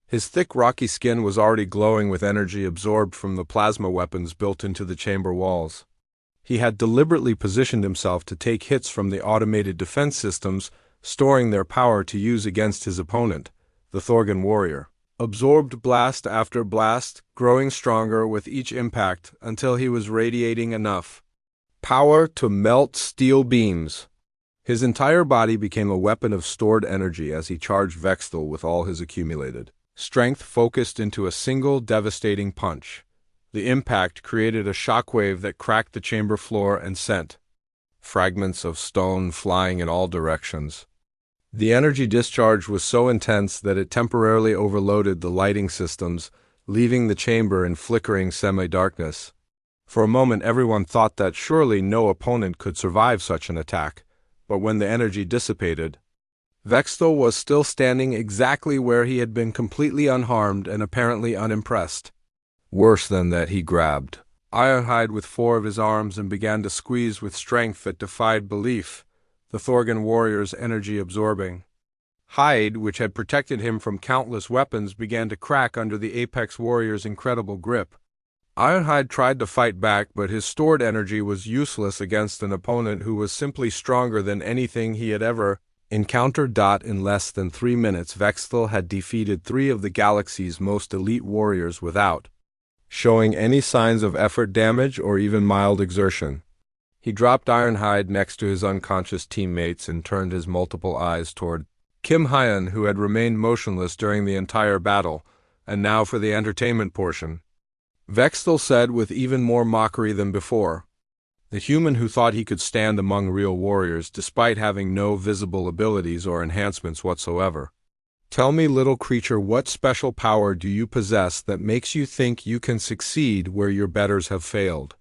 His thick, rocky skin was already glowing with energy absorbed from the plasma weapons built into the chamber walls. He had deliberately positioned himself to take hits from the automated defense systems, storing their power to use against his opponent, the Thorgan warrior. Absorbed blast after blast, growing stronger with each impact until he was radiating enough power to melt steel beams. His entire body became a weapon of stored energy as he charged Vexthal with all his accumulated strength focused into a single devastating punch. The impact created a shockwave that cracked the chamber floor and sent fragments of stone flying in all directions. The energy discharge was so intense that it temporarily overloaded the lighting systems, leaving the chamber in flickering semi-darkness. For a moment everyone thought that surely no opponent could survive such an attack, but when the energy dissipated, Vexthal was still standing exactly where he had been, completely unharmed and apparently unimpressed. Worse than that, he grabbed Ironhide with four of his arms and began to squeeze with strength that defied belief, the Thorgan warrior's energy absorbing. Hide, which had protected him from countless weapons, began to crack under the Apex warrior's incredible grip. Ironhide tried to fight back, but his stored energy was useless against an opponent who was simply stronger than anything he had ever encountered. In less than 3 minutes, Vexthal had defeated 3 of the galaxy's most elite warriors without showing any signs of effort damage or even mild exertion. He dropped Ironhide next to his unconscious teammates and turned his multiple eyes toward Kim Hyan, who had remained motionless during the entire battle, and now for the entertainment portion. Vexthal said with even more mockery than before, the human who thought he could stand among real warriors despite having no visible abilities or enhancements whatsoever. Tell me, little creature, what special power do you possess that makes you think you can succeed where your betters have failed?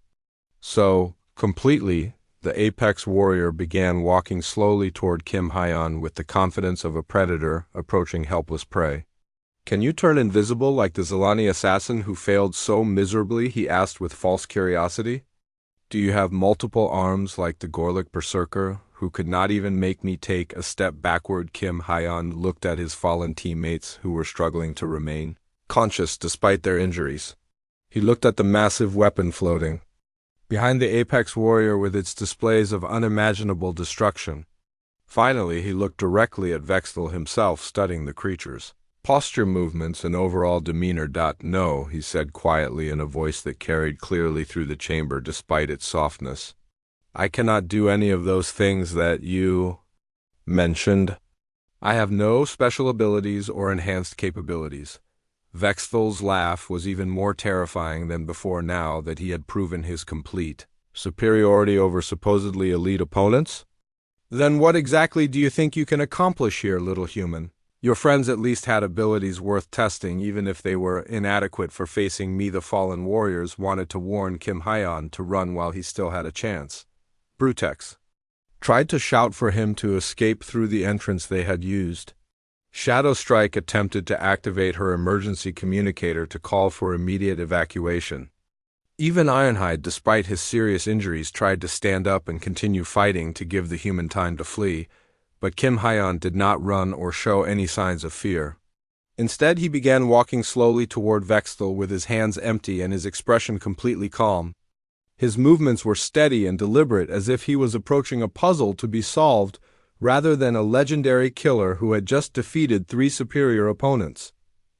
So, completely, the Apex warrior began walking slowly toward Kim Hyan with the confidence of a predator approaching helpless prey. Can you turn invisible like the Zilani assassin who failed so miserably? He asked with false curiosity. Do you have multiple arms like the Gorlick berserker, who could not even make me take a step backward? Kim Hyan looked at his fallen teammates who were struggling to remain conscious despite their injuries. He looked at the massive weapon floating behind the Apex warrior with its displays of unimaginable destruction. Finally, he looked directly at Vexthal himself, studying the creature's posture, movements, and overall demeanor. No, he said quietly in a voice that carried clearly through the chamber despite its softness. I cannot do any of those things that you mentioned. I have no special abilities or enhanced capabilities. Vexthal's laugh was even more terrifying than before now that he had proven his complete superiority over supposedly elite opponents. Then what exactly do you think you can accomplish here, little human? Your friends at least had abilities worth testing, even if they were inadequate for facing me. The fallen warriors wanted to warn Kim Hyan to run while he still had a chance. Brutex tried to shout for him to escape through the entrance they had used. Shadow Strike attempted to activate her emergency communicator to call for immediate evacuation. Even Ironhide, despite his serious injuries, tried to stand up and continue fighting to give the human time to flee, but Kim Hyan did not run or show any signs of fear. Instead, he began walking slowly toward Vexthal with his hands empty and his expression completely calm. His movements were steady and deliberate, as if he was approaching a puzzle to be solved rather than a legendary killer who had just defeated 3 superior opponents.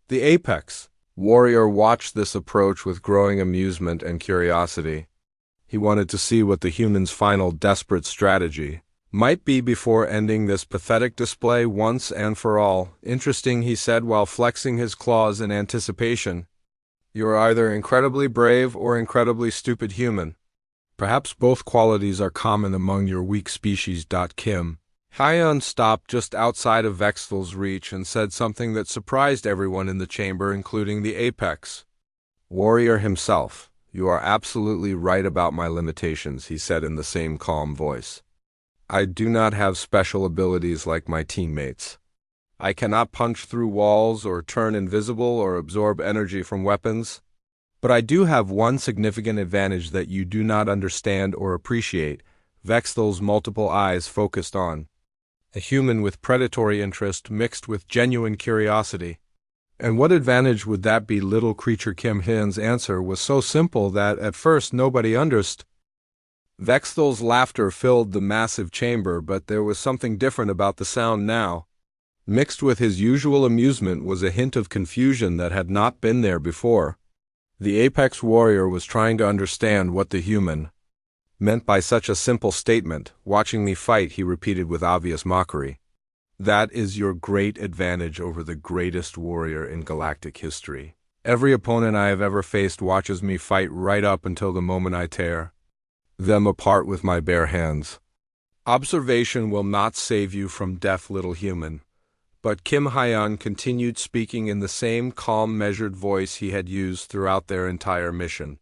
The apex warrior watched this approach with growing amusement and curiosity. He wanted to see what the human's final desperate strategy might be before ending this pathetic display once and for all. "Interesting," he said while flexing his claws in anticipation. "You are either incredibly brave or incredibly stupid human. Perhaps both qualities are common among your weak species." Kim Hyeon stopped just outside of Vexthal's reach and said something that surprised everyone in the chamber, including the apex warrior himself. "You are absolutely right about my limitations," he said in the same calm voice. "I do not have special abilities like my teammates. I cannot punch through walls or turn invisible or absorb energy from weapons. But I do have one significant advantage that you do not understand or appreciate." Vexthal's multiple eyes focused on a human with predatory interest mixed with genuine curiosity. "And what advantage would that be?" Little creature Kim Hyeon's answer was so simple that at first nobody understood. Vexthal's laughter filled the massive chamber, but there was something different about the sound now. Mixed with his usual amusement was a hint of confusion that had not been there before. The apex warrior was trying to understand what the human meant by such a simple statement. "Watching me fight," he repeated with obvious mockery. "That is your great advantage over the greatest warrior in galactic history. Every opponent I have ever faced watches me fight right up until the moment I tear them apart with my bare hands. Observation will not save you from death, little human." But Kim Hyeon continued speaking in the same calm, measured voice he had used throughout their entire mission.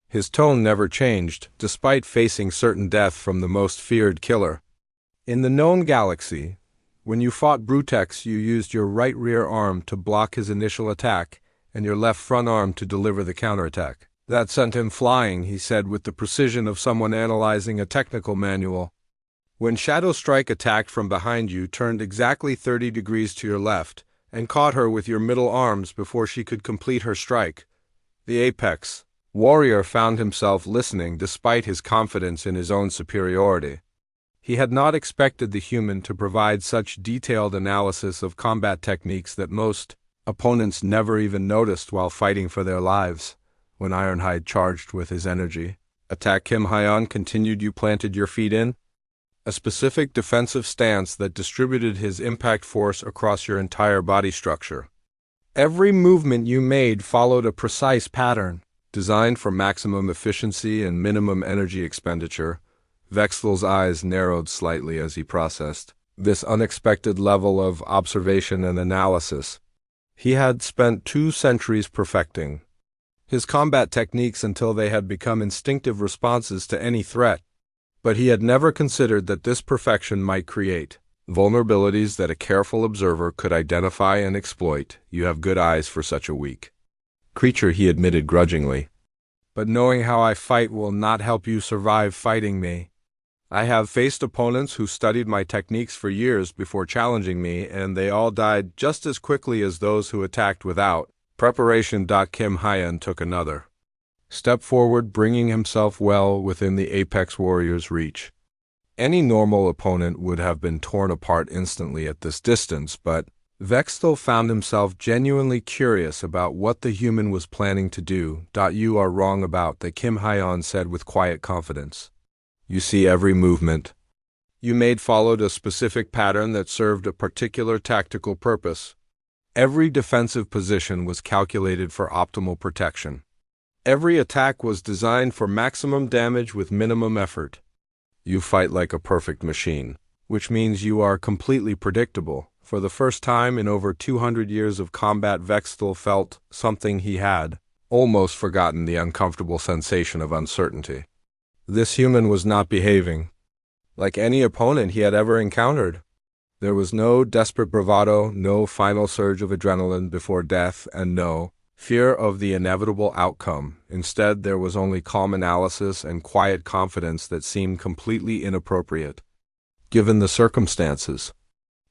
His tone never changed, despite facing certain death from the most feared killer in the known galaxy. "When you fought Brutex, you used your right rear arm to block his initial attack and your left front arm to deliver the counterattack. That sent him flying," he said with the precision of someone analyzing a technical manual. "When Shadow Strike attacked from behind, you turned exactly 30 degrees to your left and caught her with your middle arms before she could complete her strike." The apex warrior found himself listening despite his confidence in his own superiority. He had not expected the human to provide such detailed analysis of combat techniques that most opponents never even noticed while fighting for their lives. When Ironhide charged with his energy attack, Kim Hyeon continued, "You planted your feet in a specific defensive stance that distributed his impact force across your entire body structure. Every movement you made followed a precise pattern, designed for maximum efficiency and minimum energy expenditure." Vexthal's eyes narrowed slightly as he processed this unexpected level of observation and analysis. He had spent 2 centuries perfecting his combat techniques until they had become instinctive responses to any threat. But he had never considered that this perfection might create vulnerabilities that a careful observer could identify and exploit. "You have good eyes for such a weak creature," he admitted grudgingly. "But knowing how I fight will not help you survive fighting me. I have faced opponents who studied my techniques for years before challenging me, and they all died just as quickly as those who attacked without preparation." Kim Hyeon took another step forward, bringing himself well within the apex warrior's reach. Any normal opponent would have been torn apart instantly at this distance, but Vexthal found himself genuinely curious about what the human was planning to do. "You are wrong about that," Kim Hyeon said with quiet confidence. "You see, every movement you made followed a specific pattern that served a particular tactical purpose. Every defensive position was calculated for optimal protection. Every attack was designed for maximum damage with minimum effort. You fight like a perfect machine, which means you are completely predictable." For the first time in over 200 years of combat, Vexthal felt something he had almost forgotten: the uncomfortable sensation of uncertainty. This human was not behaving like any opponent he had ever encountered. There was no desperate bravado, no final surge of adrenaline before death, and no fear of the inevitable outcome. Instead, there was only calm analysis and quiet confidence that seemed completely inappropriate given the circumstances.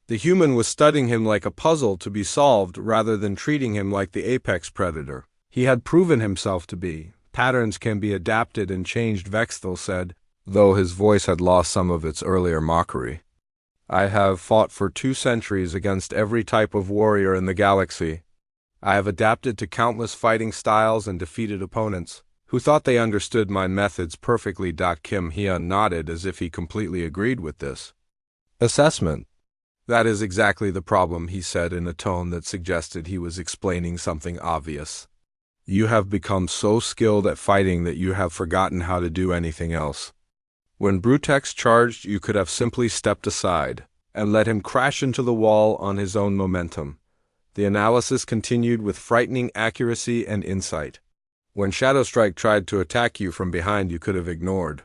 The human was studying him like a puzzle to be solved rather than treating him like the apex predator he had proven himself to be. Patterns can be adapted and changed, Vexthel said, though his voice had lost some of its earlier mockery. I have fought for 2 centuries against every type of warrior in the galaxy. I have adapted to countless fighting styles and defeated opponents who thought they understood my methods perfectly. Kim Hyun nodded as if he completely agreed with this assessment. That is exactly the problem, he said in a tone that suggested he was explaining something obvious. You have become so skilled at fighting that you have forgotten how to do anything else. When Brutex charged, you could have simply stepped aside and let him crash into the wall on his own momentum. The analysis continued with frightening accuracy and insight. When Shadowstrike tried to attack you from behind, you could have ignored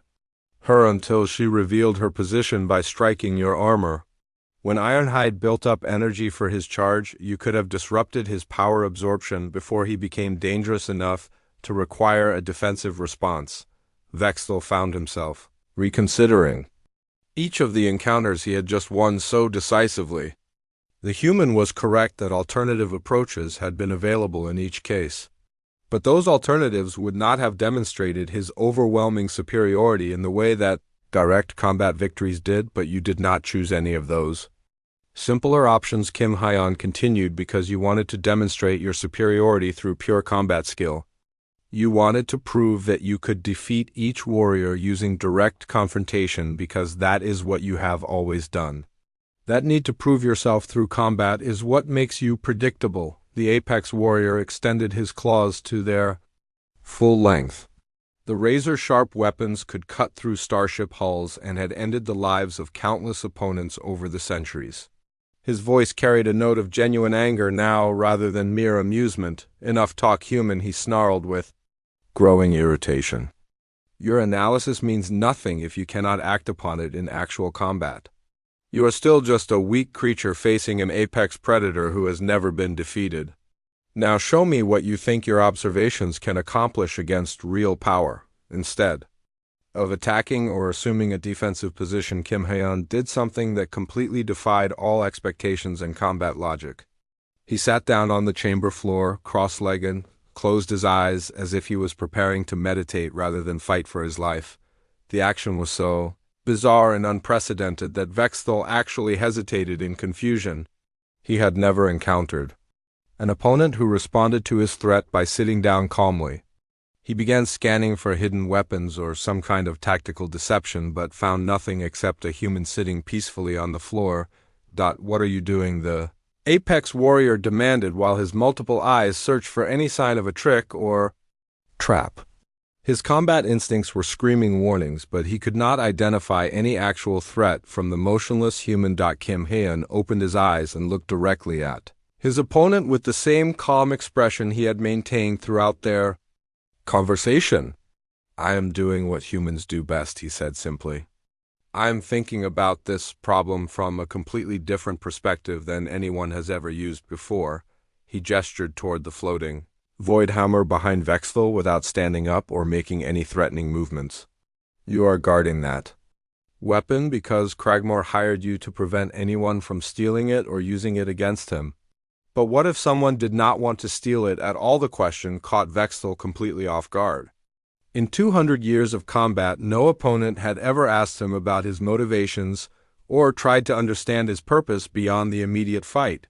her until she revealed her position by striking your armor. When Ironhide built up energy for his charge, you could have disrupted his power absorption before he became dangerous enough to require a defensive response. Vexthel found himself reconsidering each of the encounters he had just won so decisively. The human was correct that alternative approaches had been available in each case. But those alternatives would not have demonstrated his overwhelming superiority in the way that direct combat victories did, but you did not choose any of those simpler options, Kim Hyun continued, because you wanted to demonstrate your superiority through pure combat skill. You wanted to prove that you could defeat each warrior using direct confrontation because that is what you have always done. That need to prove yourself through combat is what makes you predictable. The apex warrior extended his claws to their full length. The razor-sharp weapons could cut through starship hulls and had ended the lives of countless opponents over the centuries. His voice carried a note of genuine anger now rather than mere amusement. Enough talk, human, he snarled with growing irritation. Your analysis means nothing if you cannot act upon it in actual combat. You are still just a weak creature facing an apex predator who has never been defeated. Now show me what you think your observations can accomplish against real power. Instead of attacking or assuming a defensive position, Kim Hyun did something that completely defied all expectations and combat logic. He sat down on the chamber floor, cross-legged, closed his eyes as if he was preparing to meditate rather than fight for his life. The action was so bizarre and unprecedented that Vexthel actually hesitated in confusion. He had never encountered an opponent who responded to his threat by sitting down calmly. He began scanning for hidden weapons or some kind of tactical deception, but found nothing except a human sitting peacefully on the floor. What are you doing? The apex warrior demanded while his multiple eyes searched for any sign of a trick or trap. His combat instincts were screaming warnings, but he could not identify any actual threat from the motionless human. Kim Hyun opened his eyes and looked directly at his opponent with the same calm expression he had maintained throughout their conversation. I am doing what humans do best, he said simply. I am thinking about this problem from a completely different perspective than anyone has ever used before. He gestured toward the floating Voidhammer behind Vexthel without standing up or making any threatening movements. You are guarding that weapon because Cragmore hired you to prevent anyone from stealing it or using it against him. But what if someone did not want to steal it at all? The question caught Vexthel completely off guard. In 200 years of combat, no opponent had ever asked him about his motivations or tried to understand his purpose beyond the immediate fight.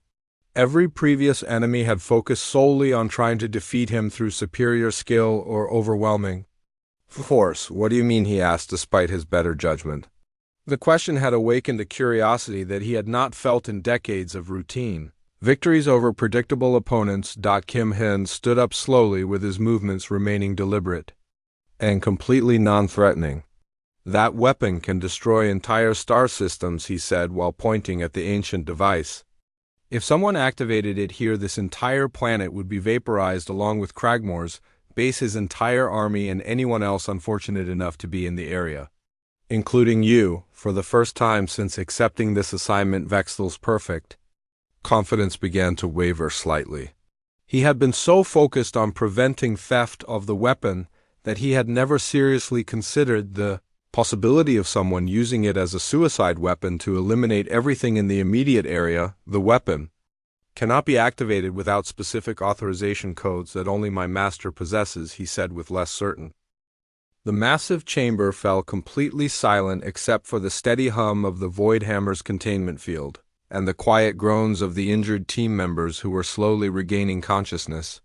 Every previous enemy had focused solely on trying to defeat him through superior skill or overwhelming force. What do you mean? He asked despite his better judgment. The question had awakened a curiosity that he had not felt in decades of routine victories over predictable opponents. Kim Hyun stood up slowly with his movements remaining deliberate and completely non-threatening. That weapon can destroy entire star systems, he said while pointing at the ancient device. If someone activated it here, this entire planet would be vaporized along with Cragmore's base, his entire army, and anyone else unfortunate enough to be in the area. Including you. For the first time since accepting this assignment, Vexthel's perfect confidence began to waver slightly. He had been so focused on preventing theft of the weapon that he had never seriously considered the possibility of someone using it as a suicide weapon to eliminate everything in the immediate area. The weapon Cannot be activated without specific authorization codes that only my master possesses, he said with less certain. The massive chamber fell completely silent except for the steady hum of the Voidhammer's containment field, and the quiet groans of the injured team members who were slowly regaining consciousness.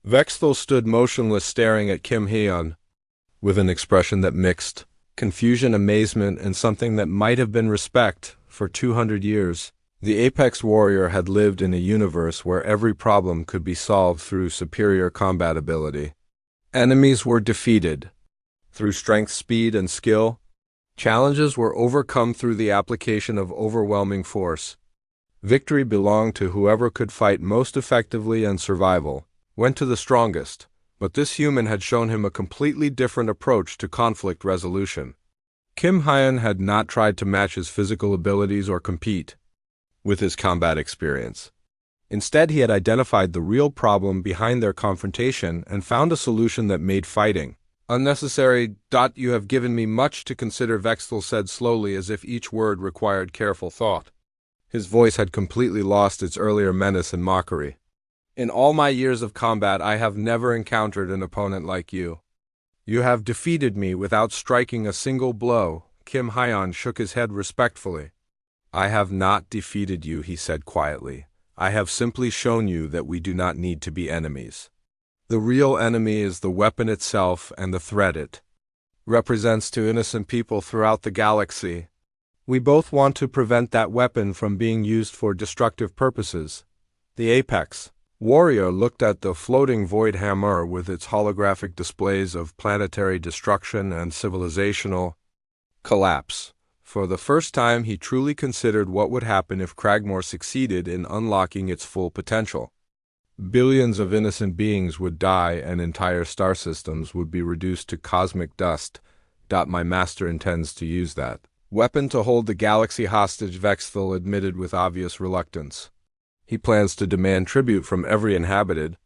Vexthel stood motionless staring at Kim Hyun, with an expression that mixed confusion, amazement, and something that might have been respect. For 200 years, the Apex Warrior had lived in a universe where every problem could be solved through superior combat ability. Enemies were defeated through strength, speed, and skill. Challenges were overcome through the application of overwhelming force. Victory belonged to whoever could fight most effectively, and survival went to the strongest. But this human had shown him a completely different approach to conflict resolution. Kim Hyun had not tried to match his physical abilities or compete with his combat experience. Instead, he had identified the real problem behind their confrontation and found a solution that made fighting unnecessary. You have given me much to consider, Vexthel said slowly, as if each word required careful thought. His voice had completely lost its earlier menace and mockery. In all my years of combat, I have never encountered an opponent like you. You have defeated me without striking a single blow. Kim Hyun shook his head respectfully. I have not defeated you, he said quietly. I have simply shown you that we do not need to be enemies. The real enemy is the weapon itself and the threat it represents to innocent people throughout the galaxy. We both want to prevent that weapon from being used for destructive purposes. The Apex Warrior looked at the floating void hammer with its holographic displays of planetary destruction and civilizational collapse. For the first time, he truly considered what would happen if Cragmore succeeded in unlocking its full potential. Billions of innocent beings would die and entire star systems would be reduced to cosmic dust. My master intends to use that weapon to hold the galaxy hostage, Vexthel admitted with obvious reluctance. He plans to demand tribute from every inhabited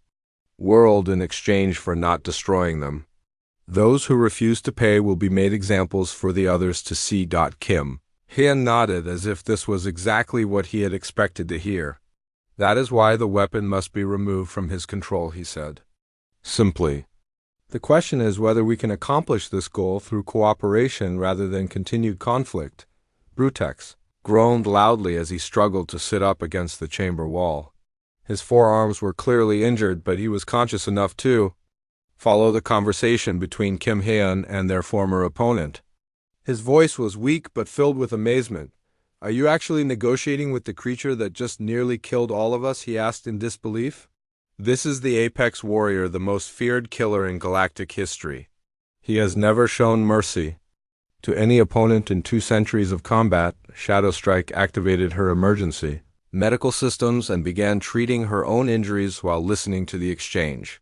world in exchange for not destroying them. Those who refuse to pay will be made examples for the others to see. Kim Hyun nodded as if this was exactly what he had expected to hear. That is why the weapon must be removed from his control, he said. Simply. The question is whether we can accomplish this goal through cooperation rather than continued conflict. Brutex groaned loudly as he struggled to sit up against the chamber wall. His forearms were clearly injured, but he was conscious enough to follow the conversation between Kim Hyun and their former opponent. His voice was weak but filled with amazement. Are you actually negotiating with the creature that just nearly killed all of us? He asked in disbelief. This is the Apex Warrior, the most feared killer in galactic history. He has never shown mercy to any opponent in 2 centuries of combat. Shadowstrike activated her emergency medical systems and began treating her own injuries while listening to the exchange.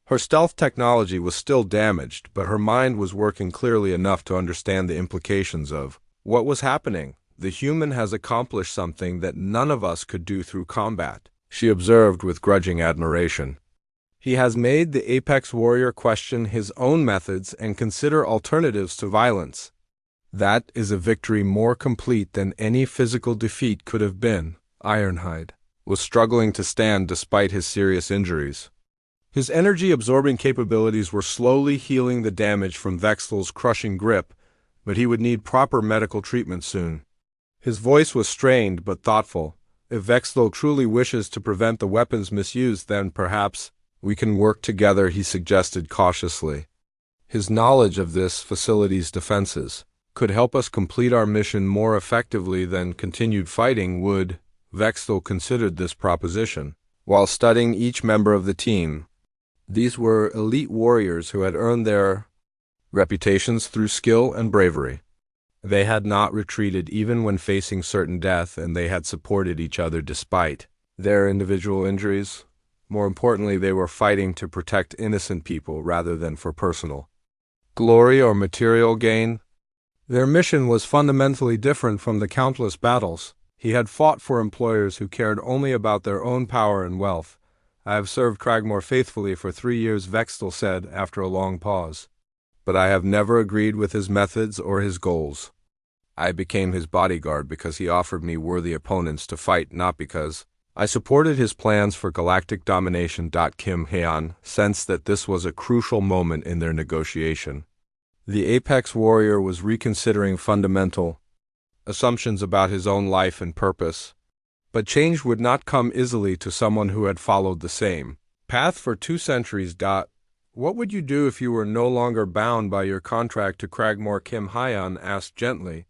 Her stealth technology was still damaged, but her mind was working clearly enough to understand the implications of what was happening. The human has accomplished something that none of us could do through combat, she observed with grudging admiration. He has made the Apex Warrior question his own methods and consider alternatives to violence. That is a victory more complete than any physical defeat could have been. Ironhide was struggling to stand despite his serious injuries. His energy-absorbing capabilities were slowly healing the damage from Vexthel's crushing grip, but he would need proper medical treatment soon. His voice was strained but thoughtful. If Vexthel truly wishes to prevent the weapon's misuse, then perhaps we can work together, he suggested cautiously. His knowledge of this facility's defenses could help us complete our mission more effectively than continued fighting would. Vexthel considered this proposition while studying each member of the team. These were elite warriors who had earned their reputations through skill and bravery. They had not retreated even when facing certain death, and they had supported each other despite their individual injuries. More importantly, they were fighting to protect innocent people rather than for personal glory or material gain. Their mission was fundamentally different from the countless battles he had fought for employers who cared only about their own power and wealth. I have served Cragmore faithfully for 3 years, Vexthel said after a long pause. But I have never agreed with his methods or his goals. I became his bodyguard because he offered me worthy opponents to fight, not because I supported his plans for galactic domination. Kim Haeon sensed that this was a crucial moment in their negotiation. The apex warrior was reconsidering fundamental assumptions about his own life and purpose. But change would not come easily to someone who had followed the same path for 2 centuries. What would you do if you were no longer bound by your contract to Cragmore? Kim Haeon asked gently.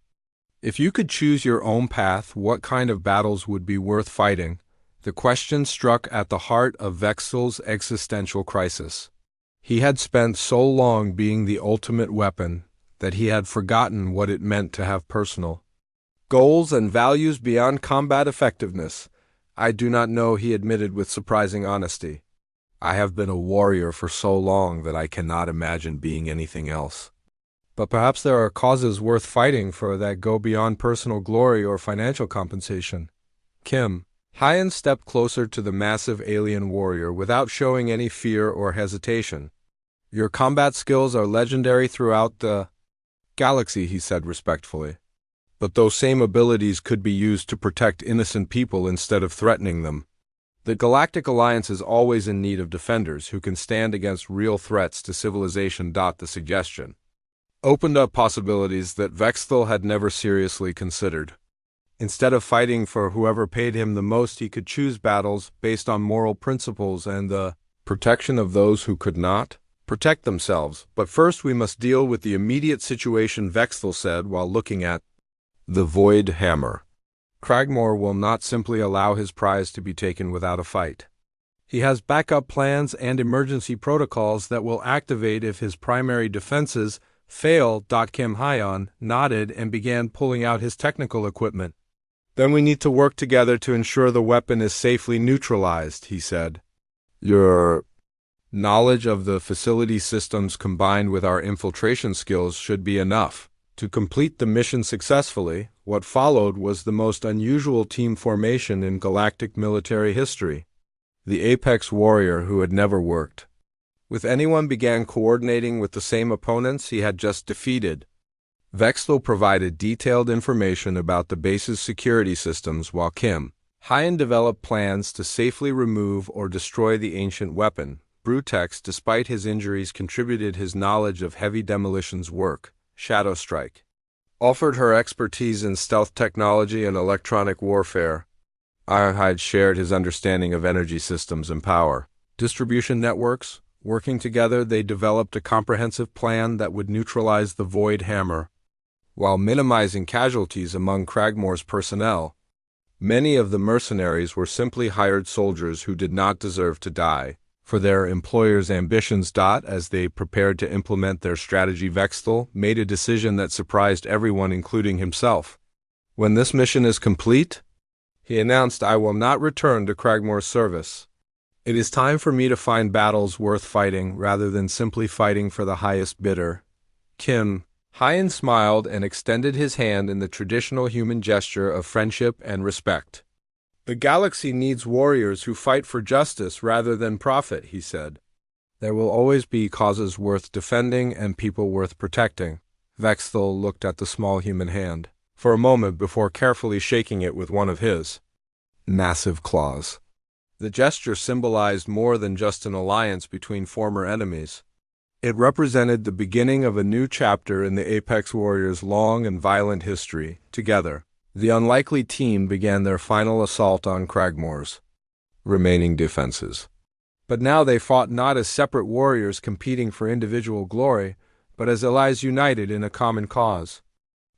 If you could choose your own path, what kind of battles would be worth fighting? The question struck at the heart of Vexel's existential crisis. He had spent so long being the ultimate weapon that he had forgotten what it meant to have personal goals and values beyond combat effectiveness. I do not know, he admitted with surprising honesty. I have been a warrior for so long that I cannot imagine being anything else. But perhaps there are causes worth fighting for that go beyond personal glory or financial compensation. Kim Haeon stepped closer to the massive alien warrior without showing any fear or hesitation. Your combat skills are legendary throughout the galaxy, he said respectfully. But those same abilities could be used to protect innocent people instead of threatening them. The Galactic Alliance is always in need of defenders who can stand against real threats to civilization. The suggestion opened up possibilities that Vexel had never seriously considered. Instead of fighting for whoever paid him the most, he could choose battles based on moral principles and the protection of those who could not protect themselves. But first we must deal with the immediate situation, Vexel said while looking at the Void Hammer. Cragmore will not simply allow his prize to be taken without a fight. He has backup plans and emergency protocols that will activate if his primary defenses fail. Kim Haeon nodded and began pulling out his technical equipment. Then we need to work together to ensure the weapon is safely neutralized, he said. Your knowledge of the facility systems combined with our infiltration skills should be enough to complete the mission successfully. What followed was the most unusual team formation in galactic military history. The apex warrior who had never worked with anyone began coordinating with the same opponents he had just defeated. Vexel provided detailed information about the base's security systems while Kim Haeon developed plans to safely remove or destroy the ancient weapon. Brutex, despite his injuries, contributed his knowledge of heavy demolitions work. Shadowstrike offered her expertise in stealth technology and electronic warfare. Ironhide shared his understanding of energy systems and power distribution networks. Working together, they developed a comprehensive plan that would neutralize the Void Hammer, while minimizing casualties among Cragmore's personnel. Many of the mercenaries were simply hired soldiers who did not deserve to die for their employers' ambitions. As they prepared to implement their strategy, Vexel made a decision that surprised everyone, including himself. When this mission is complete, he announced, I will not return to Cragmore's service. It is time for me to find battles worth fighting rather than simply fighting for the highest bidder. Kim Haeon smiled and extended his hand in the traditional human gesture of friendship and respect. The galaxy needs warriors who fight for justice rather than profit, he said. There will always be causes worth defending and people worth protecting. Vexel looked at the small human hand for a moment before carefully shaking it with one of his massive claws. The gesture symbolized more than just an alliance between former enemies. It represented the beginning of a new chapter in the Apex Warriors' long and violent history. Together, the unlikely team began their final assault on Cragmore's remaining defenses. But now they fought not as separate warriors competing for individual glory, but as allies united in a common cause.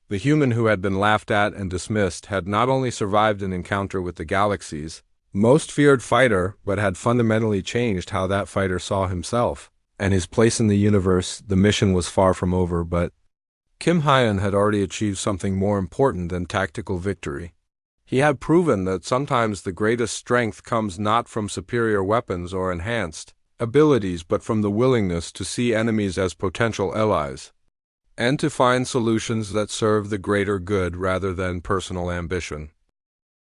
The human who had been laughed at and dismissed had not only survived an encounter with the galaxy's most feared fighter, but had fundamentally changed how that fighter saw himself and his place in the universe. The mission was far from over, but Kim Haeon had already achieved something more important than tactical victory. He had proven that sometimes the greatest strength comes not from superior weapons or enhanced abilities, but from the willingness to see enemies as potential allies and to find solutions that serve the greater good rather than personal ambition.